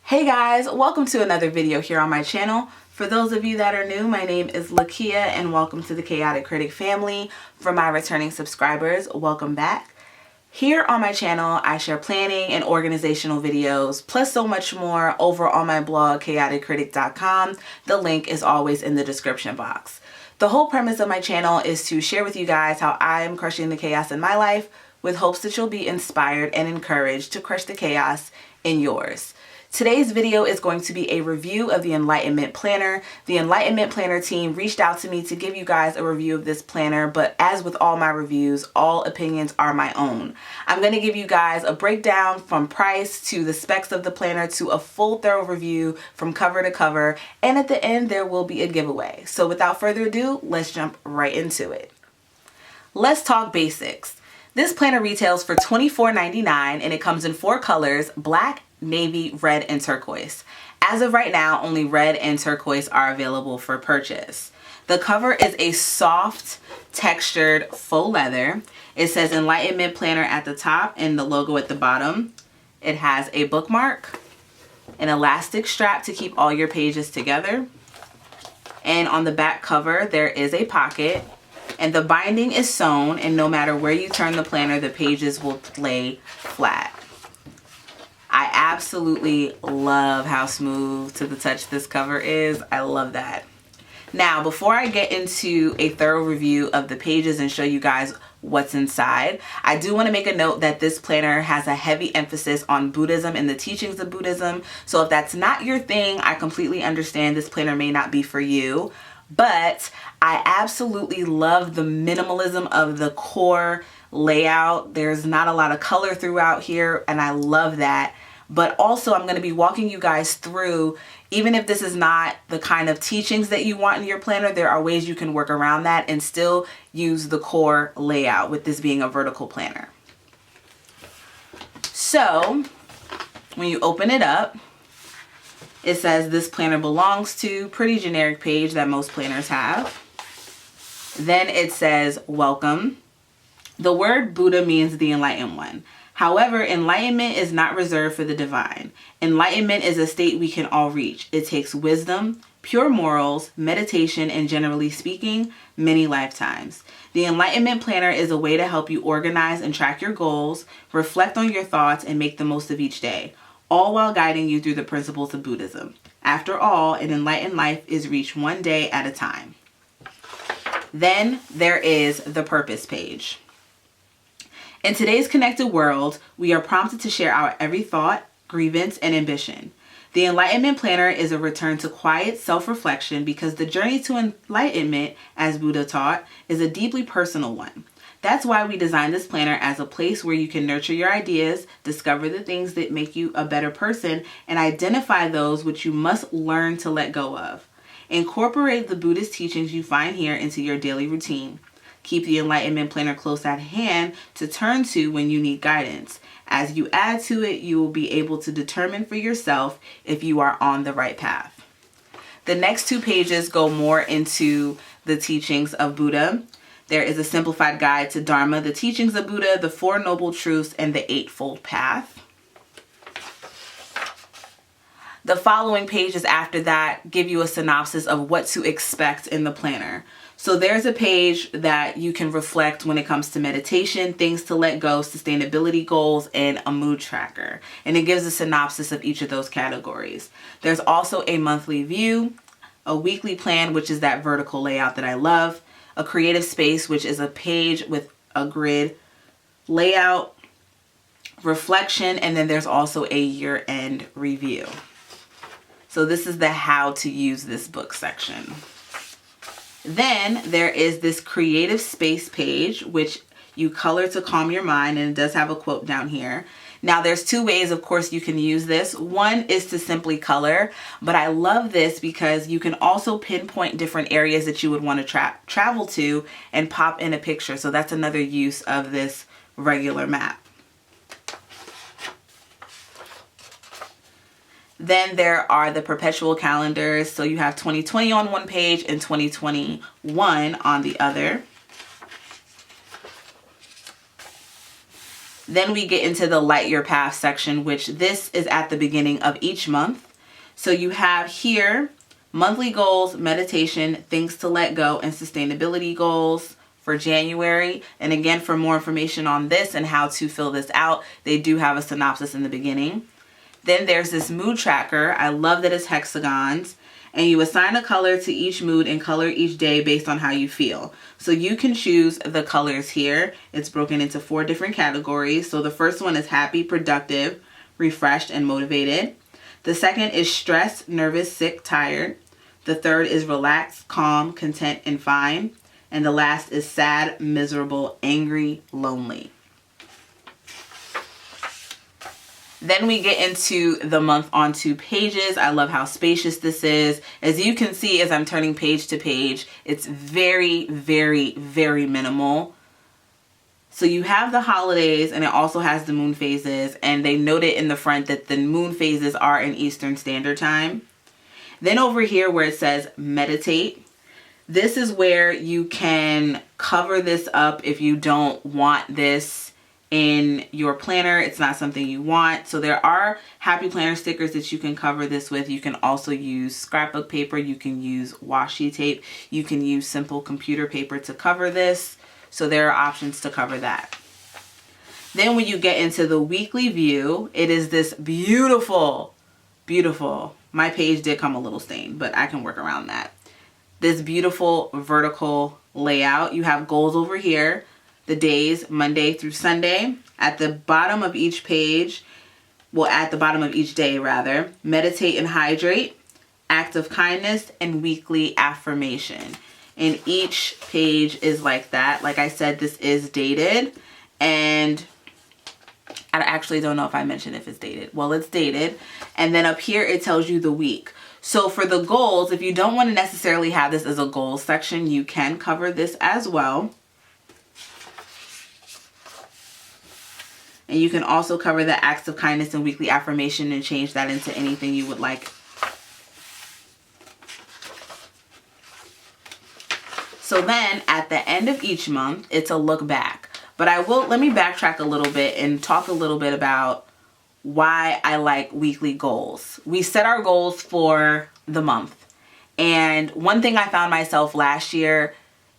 Hey guys, welcome to another video here on my channel. For those of you that are new, my name is Lakia and welcome to the Chaotic Critic family. For my returning subscribers, welcome back. Here on my channel, I share planning and organizational videos, plus so much more over on my blog, chaoticcritic.com. The link is always in the description box. The whole premise of my channel is to share with you guys how I'm crushing the chaos in my life with hopes that you'll be inspired and encouraged to crush the chaos in yours. Today's video is going to be a review of the Enlightenment Planner. The Enlightenment Planner team reached out to me to give you guys a review of this planner, but as with all my reviews, all opinions are my own. I'm going to give you guys a breakdown from price to the specs of the planner to a full thorough review from cover to cover, and at the end there will be a giveaway. So without further ado, let's jump right into it. Let's talk basics. This planner retails for $24.99 and it comes in 4 colors: black, navy, red, and turquoise. As of right now, only red and turquoise are available for purchase. The cover is a soft, textured faux leather. It says Enlightenment Planner at the top and the logo at the bottom. It has a bookmark, an elastic strap to keep all your pages together, and on the back cover there is a pocket, and the binding is sewn, and no matter where you turn the planner, the pages will lay flat. I absolutely love how smooth to the touch this cover is. I love that. Now, before I get into a thorough review of the pages and show you guys what's inside, I do want to make a note that this planner has a heavy emphasis on Buddhism and the teachings of Buddhism. So if that's not your thing, I completely understand this planner may not be for you. But I absolutely love the minimalism of the core layout. There's not a lot of color throughout here, and I love that. But also I'm going to be walking you guys through, even if this is not the kind of teachings that you want in your planner, there are ways you can work around that and still use the core layout with this being a vertical planner. So when you open it up, it says this planner belongs to, pretty generic page that most planners have. Then it says welcome. The word Buddha means the enlightened one. However, enlightenment is not reserved for the divine. Enlightenment is a state we can all reach. It takes wisdom, pure morals, meditation, and generally speaking, many lifetimes. The Enlightenment Planner is a way to help you organize and track your goals, reflect on your thoughts, and make the most of each day, all while guiding you through the principles of Buddhism. After all, an enlightened life is reached one day at a time. Then there is the purpose page. In today's connected world, we are prompted to share our every thought, grievance, and ambition. The Enlightenment Planner is a return to quiet self-reflection because the journey to enlightenment, as Buddha taught, is a deeply personal one. That's why we designed this planner as a place where you can nurture your ideas, discover the things that make you a better person, and identify those which you must learn to let go of. Incorporate the Buddhist teachings you find here into your daily routine. Keep the Enlightenment Planner close at hand to turn to when you need guidance. As you add to it, you will be able to determine for yourself if you are on the right path. The next 2 pages go more into the teachings of Buddha. There is a simplified guide to Dharma, the teachings of Buddha, the 4 Noble Truths, and the Eightfold Path. The following pages after that give you a synopsis of what to expect in the planner. So there's a page that you can reflect when it comes to meditation, things to let go, sustainability goals, and a mood tracker. And it gives a synopsis of each of those categories. There's also a monthly view, a weekly plan, which is that vertical layout that I love, a creative space, which is a page with a grid layout, reflection, and then there's also a year-end review. So this is the how to use this book section. Then there is this creative space page, which you color to calm your mind, and it does have a quote down here. Now there's 2 ways, of course, you can use this. One is to simply color, but I love this because you can also pinpoint different areas that you would want to travel to and pop in a picture. So that's another use of this regular map. Then there are the Perpetual Calendars. So you have 2020 on one page and 2021 on the other. Then we get into the Light Your Path section, which this is at the beginning of each month. So you have here monthly goals, meditation, things to let go, and sustainability goals for January. And again, for more information on this and how to fill this out, they do have a synopsis in the beginning. Then there's this mood tracker. I love that it's hexagons. And you assign a color to each mood and color each day based on how you feel. So you can choose the colors here. It's broken into 4 different categories. So the first one is happy, productive, refreshed, and motivated. The second is stressed, nervous, sick, tired. The third is relaxed, calm, content, and fine. And the last is sad, miserable, angry, lonely. Then we get into the month on 2 pages. I love how spacious this is. As you can see, as I'm turning page to page, it's very, very, very minimal. So you have the holidays, and it also has the moon phases, and they note it in the front that the moon phases are in Eastern Standard Time. Then over here where it says meditate, this is where you can cover this up if you don't want this in your planner. It's not something you want. So there are happy planner stickers that you can cover this with. You can also use scrapbook paper. You can use washi tape. You can use simple computer paper to cover this. So there are options to cover that. Then when you get into the weekly view, it is this beautiful, beautiful, my page did come a little stained, but I can work around that. This beautiful vertical layout. You have goals over here, the days, Monday through Sunday. At the bottom of each page, well, at the bottom of each day rather, meditate and hydrate, act of kindness, and weekly affirmation. And each page is like that. Like I said, this is dated, and I actually don't know if I mentioned if it's dated. Well, it's dated. And then up here, it tells you the week. So for the goals, if you don't want to necessarily have this as a goals section, you can cover this as well. And you can also cover the acts of kindness and weekly affirmation and change that into anything you would like. So then at the end of each month, it's a look back. But let me backtrack a little bit and talk a little bit about why I like weekly goals. We set our goals for the month. And one thing I found myself last year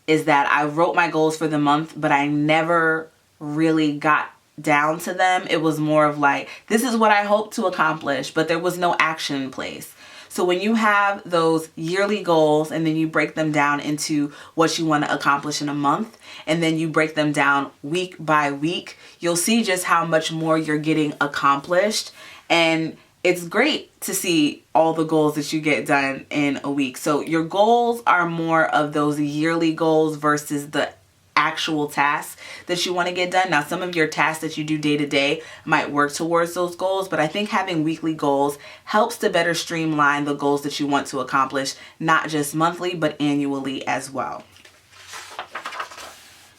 is that I wrote my goals for the month, but I never really got down to them. It was more of like, this is what I hope to accomplish, but there was no action in place. So when you have those yearly goals and then you break them down into what you want to accomplish in a month, and then you break them down week by week, you'll see just how much more you're getting accomplished. And it's great to see all the goals that you get done in a week. So your goals are more of those yearly goals versus the actual tasks that you want to get done. Now, some of your tasks that you do day to day might work towards those goals, but I think having weekly goals helps to better streamline the goals that you want to accomplish, not just monthly, but annually as well.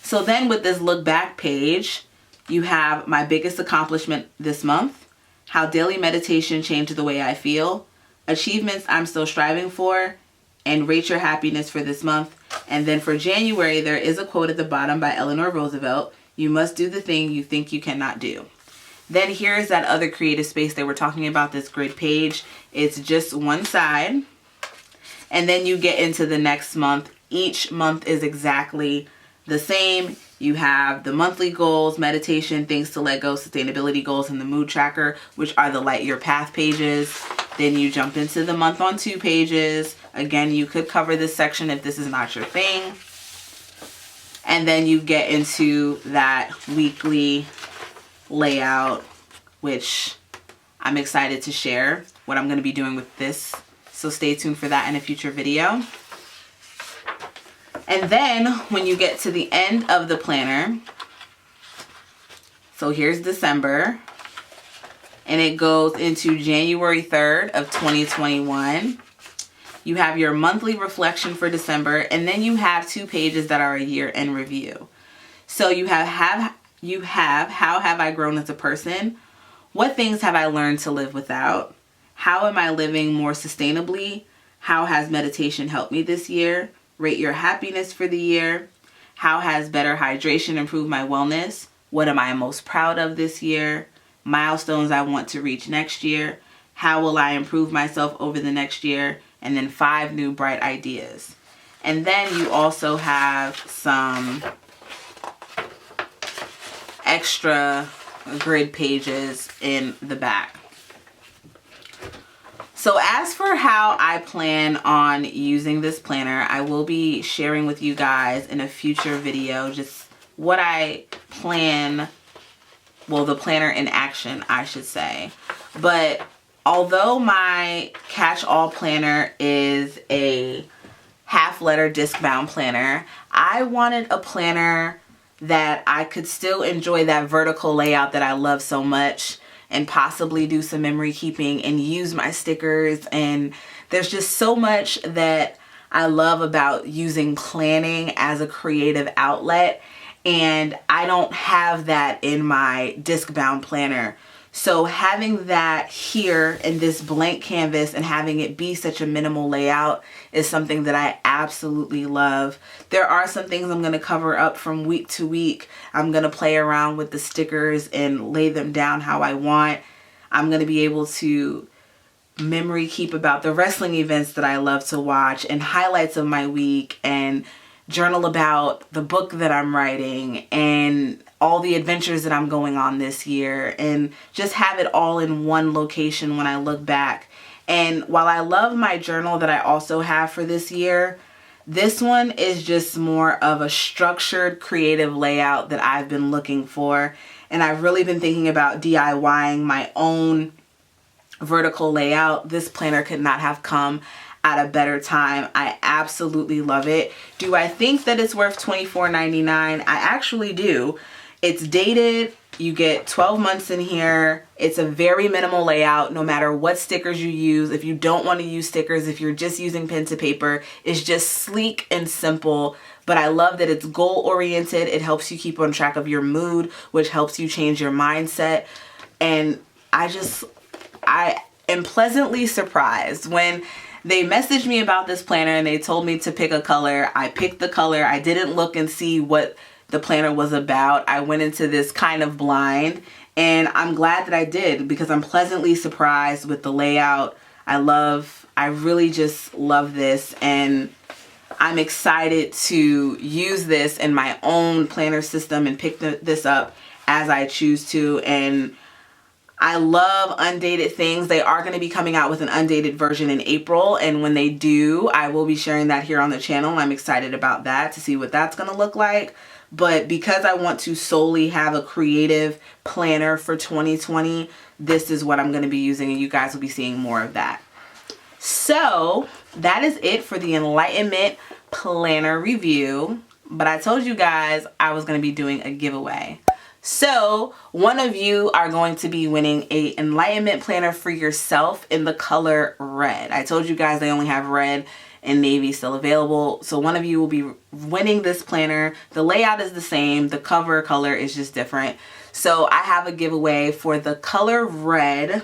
So then with this look back page, you have my biggest accomplishment this month, how daily meditation changed the way I feel, achievements I'm still striving for, and rate your happiness for this month. And then for January, there is a quote at the bottom by Eleanor Roosevelt: "You must do the thing you think you cannot do." Then here's that other creative space they were talking about, this grid page. It's just one side. And then you get into the next month. Each month is exactly the same. You have the monthly goals, meditation, things to let go, sustainability goals, and the mood tracker, which are the Light Your Path pages. Then you jump into the month on 2 pages. Again, you could cover this section if this is not your thing. And then you get into that weekly layout, which I'm excited to share what I'm going to be doing with this. So stay tuned for that in a future video. And then when you get to the end of the planner, so here's December, and it goes into January 3rd of 2021. You have your monthly reflection for December, and then you have 2 pages that are a year-end review. So you have how have I grown as a person? What things have I learned to live without? How am I living more sustainably? How has meditation helped me this year? Rate your happiness for the year. How has better hydration improved my wellness? what am I most proud of this year, milestones I want to reach next year, how will I improve myself over the next year, and then 5 new bright ideas. And then you also have some extra grid pages in the back. So as for how I plan on using this planner, I will be sharing with you guys in a future video just what I plan, well, the planner in action, I should say. But although my catch-all planner is a half-letter disc-bound planner, I wanted a planner that I could still enjoy that vertical layout that I love so much, and possibly do some memory keeping and use my stickers. And there's just so much that I love about using planning as a creative outlet, and I don't have that in my disc-bound planner. So having that here in this blank canvas and having it be such a minimal layout is something that I absolutely love. There are some things I'm going to cover up from week to week. I'm going to play around with the stickers and lay them down how I want. I'm going to be able to memory keep about the wrestling events that I love to watch and highlights of my week, and journal about the book that I'm writing and all the adventures that I'm going on this year, and just have it all in one location when I look back. And while I love my journal that I also have for this year, this one is just more of a structured creative layout that I've been looking for. And I've really been thinking about DIYing my own vertical layout. This planner could not have come at a better time. I absolutely love it. Do I think that it's worth $24.99? I actually do. It's dated. You get 12 months in here. It's a very minimal layout no matter what stickers you use. If you don't want to use stickers, if you're just using pen to paper, it's just sleek and simple. But I love that it's goal oriented. It helps you keep on track of your mood, which helps you change your mindset. And I am pleasantly surprised. When they messaged me about this planner and they told me to pick a color, I picked the color. I didn't look and see what the planner was about. I went into this kind of blind, and I'm glad that I did because I'm pleasantly surprised with the layout. I really just love this, and I'm excited to use this in my own planner system and pick this up as I choose to. And I love undated things. They are going to be coming out with an undated version in April, and when they do, I will be sharing that here on the channel. I'm excited about that, to see what that's going to look like. But because I want to solely have a creative planner for 2020, this is what I'm going to be using, and you guys will be seeing more of that. So that is it for the Enlightenment Planner review. But I told you guys I was going to be doing a giveaway. So one of you are going to be winning a Enlightenment Planner for yourself in the color red. I told you guys they only have red and navy still available. So one of you will be winning this planner. The layout is the same. The cover color is just different. So I have a giveaway for the color red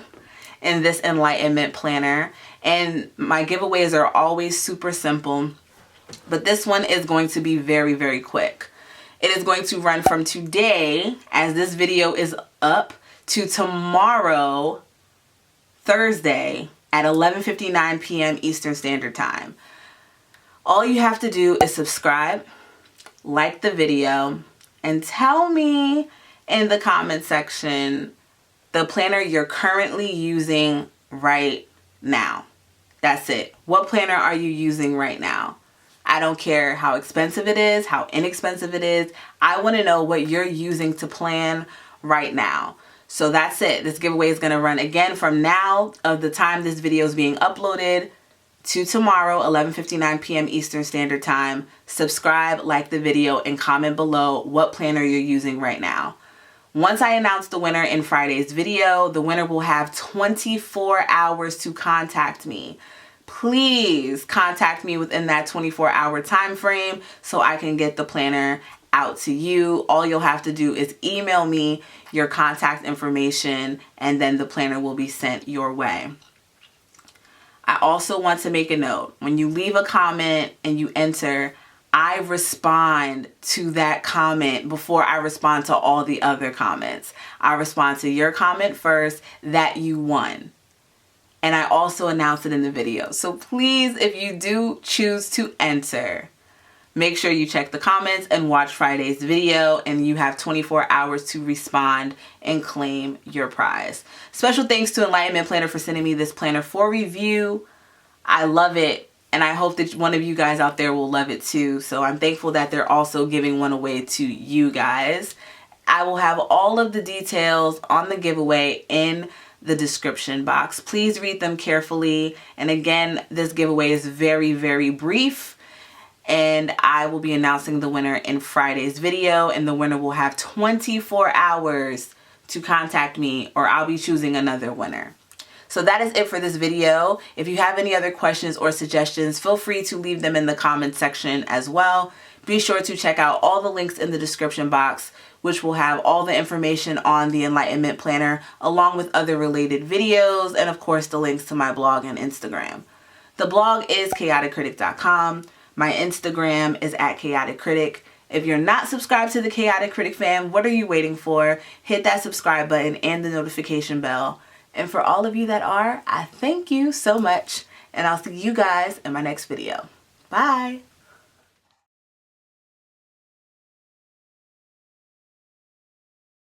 in this Enlightenment Planner. And my giveaways are always super simple, but this one is going to be very, very quick. It is going to run from today, as this video is up, to tomorrow, Thursday, at 11:59 p.m. Eastern Standard Time. All you have to do is subscribe, like the video, and tell me in the comment section the planner you're currently using right now. That's it. What planner are you using right now? I don't care how expensive it is, how inexpensive it is. I want to know what you're using to plan right now. So that's it. This giveaway is going to run again from now of the time this video is being uploaded to tomorrow, 11:59 p.m. Eastern Standard Time. Subscribe, like the video, and comment below what planner you're using right now. Once I announce the winner in Friday's video, the winner will have 24 hours to contact me. Please contact me within that 24-hour time frame so I can get the planner out to you. All you'll have to do is email me your contact information, and then the planner will be sent your way. I also want to make a note. When you leave a comment and you enter, I respond to that comment before I respond to all the other comments. I respond to your comment first that you won. And I also announce it in the video. So please, if you do choose to enter, make sure you check the comments and watch Friday's video, and you have 24 hours to respond and claim your prize. Special thanks to Enlightenment Planner for sending me this planner for review. I love it, and I hope that one of you guys out there will love it too. So I'm thankful that they're also giving one away to you guys. I will have all of the details on the giveaway in the description box. Please read them carefully. And again, this giveaway is very, very brief. And I will be announcing the winner in Friday's video, and the winner will have 24 hours to contact me, or I'll be choosing another winner. So that is it for this video. If you have any other questions or suggestions, feel free to leave them in the comment section as well. Be sure to check out all the links in the description box, which will have all the information on the Enlightenment Planner, along with other related videos, and of course the links to my blog and Instagram. The blog is chaoticcritic.com. My Instagram is @chaoticcritic. If you're not subscribed to the Chaotic Critic fam, what are you waiting for? Hit that subscribe button and the notification bell. And for all of you that are, I thank you so much. And I'll see you guys in my next video. Bye.